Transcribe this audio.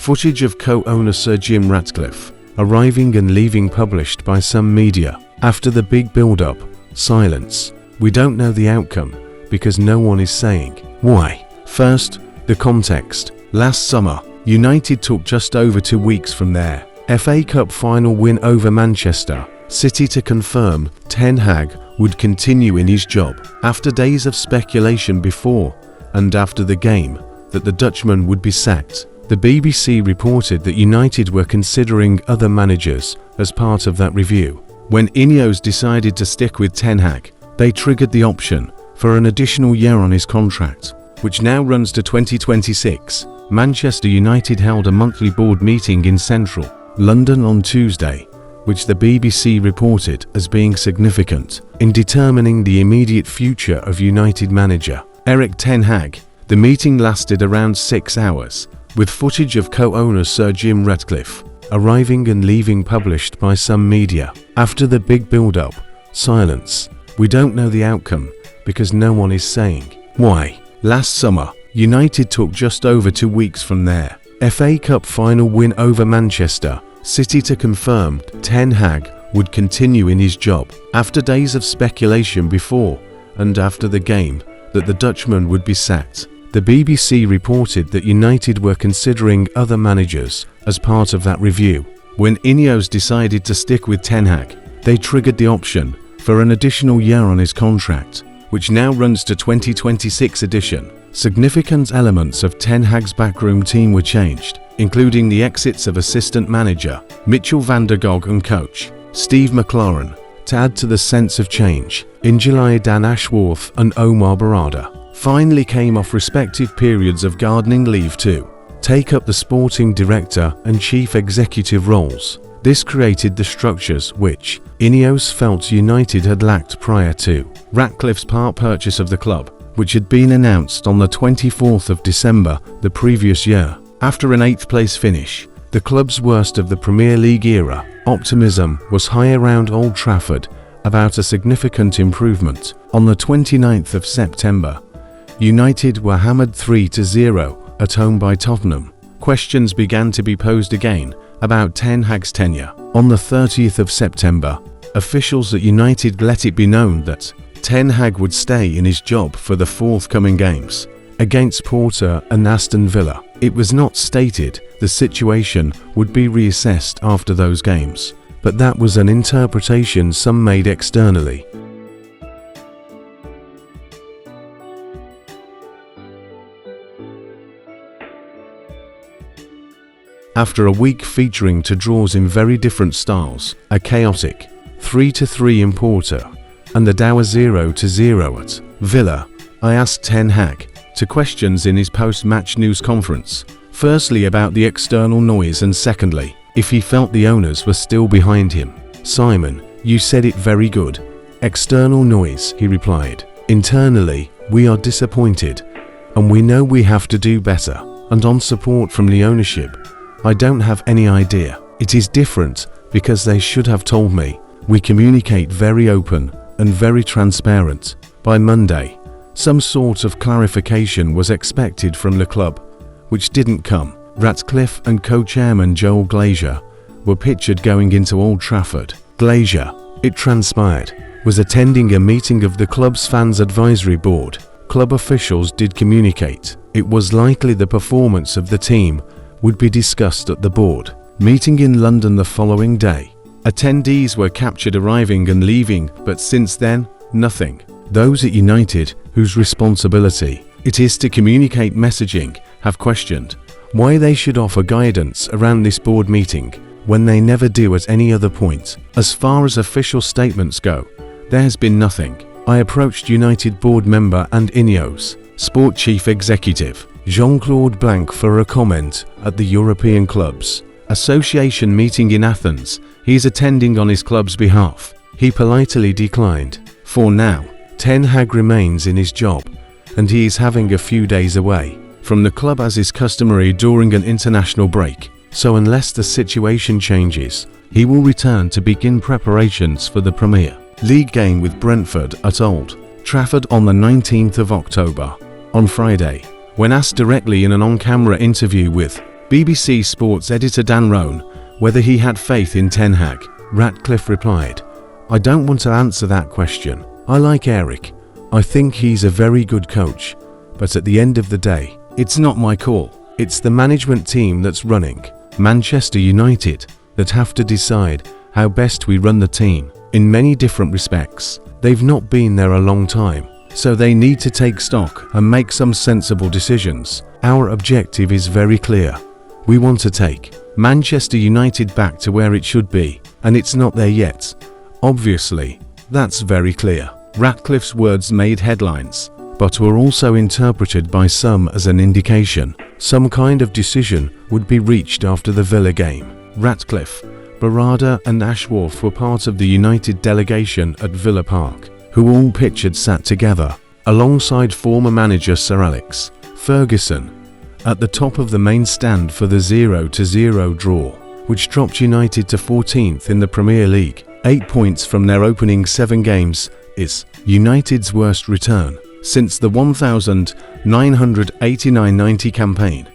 Footage of co-owner Sir Jim Ratcliffe arriving and leaving published by some media. After the big build-up, silence. We don't know the outcome because no one is saying why. First, the context. Last summer, United took just over 2 weeks from their FA Cup final win over Manchester City to confirm Ten Hag would continue in his job. After days of speculation before and after the game that the Dutchman would be sacked, the BBC reported that United were considering other managers as part of that review. When Ineos decided to stick with Ten Hag, they triggered the option for an additional year on his contract, which now runs to 2026. Manchester United held a monthly board meeting in central London on Tuesday, which the BBC reported as being significant in determining the immediate future of United manager Erik Ten Hag. The meeting lasted around 6 hours, with footage of co-owner Sir Jim Ratcliffe arriving and leaving published by some media. After the big build-up, silence. We don't know the outcome because no one is saying why. Last summer, United took just over 2 weeks from their FA Cup final win over Manchester City to confirm Ten Hag would continue in his job. After days of speculation before and after the game that the Dutchman would be sacked, the BBC reported that United were considering other managers as part of that review. When Ineos decided to stick with Ten Hag, they triggered the option for an additional year on his contract, which now runs to 2026 edition. Significant elements of Ten Hag's backroom team were changed, including the exits of assistant manager Mitchell van der Gog and coach Steve McLaren. To add to the sense of change, in July Dan Ashworth and Omar Barada finally came off respective periods of gardening leave to take up the sporting director and chief executive roles. This created the structures which Ineos felt United had lacked prior to Ratcliffe's part purchase of the club, which had been announced on the 24th of December the previous year. After an 8th place finish, the club's worst of the Premier League era, optimism was high around Old Trafford about a significant improvement. On the 29th of September, United were hammered 3-0 at home by Tottenham. Questions began to be posed again about Ten Hag's tenure. On the 30th of September, officials at United let it be known that Ten Hag would stay in his job for the forthcoming games against Porto and Aston Villa. It was not stated the situation would be reassessed after those games, but that was an interpretation some made externally. After a week featuring two draws in very different styles, a chaotic 3-3 in Porto and the dour 0-0 at Villa, I asked Ten Hag two questions in his post-match news conference. Firstly, about the external noise, and secondly, if he felt the owners were still behind him. "Simon, you said it very good. External noise," he replied. "Internally, we are disappointed and we know we have to do better. And on support from the ownership, I don't have any idea. It is different because they should have told me. We communicate very open and very transparent. By Monday, some sort of clarification was expected from the club, which didn't come." Ratcliffe and co-chairman Joel Glazer were pictured going into Old Trafford. Glazer, it transpired, was attending a meeting of the club's fans advisory board. Club officials did communicate it was likely the performance of the team would be discussed at the board meeting in London the following day. Attendees were captured arriving and leaving, but since then, nothing. Those at United, whose responsibility it is to communicate messaging, have questioned why they should offer guidance around this board meeting when they never do at any other point. As far as official statements go, there has been nothing. I approached United board member and Ineos sport chief executive Jean-Claude Blanc for a comment at the European Clubs Association meeting in Athens he is attending on his club's behalf. He politely declined. For now, Ten Hag remains in his job, and he is having a few days away from the club as is customary during an international break, so unless the situation changes, he will return to begin preparations for the Premier League game with Brentford at Old Trafford on the 19th of October. On Friday, when asked directly in an on-camera interview with BBC Sports editor Dan Roan whether he had faith in Ten Hag. Ratcliffe replied, "I don't want to answer that question. I like Eric. I think he's a very good coach. But at the end of the day, it's not my call. It's the management team that's running Manchester United that have to decide how best we run the team. In many different respects, they've not been there a long time, so they need to take stock and make some sensible decisions. Our objective is very clear. We want to take Manchester United back to where it should be, and it's not there yet. Obviously, that's very clear." Ratcliffe's words made headlines, but were also interpreted by some as an indication some kind of decision would be reached after the Villa game. Ratcliffe, Barada and Ashworth were part of the United delegation at Villa Park, who all pictured sat together, alongside former manager Sir Alex Ferguson, at the top of the main stand for the 0-0 draw, which dropped United to 14th in the Premier League. 8 points from their opening 7 games is United's worst return since the 1989-90 campaign.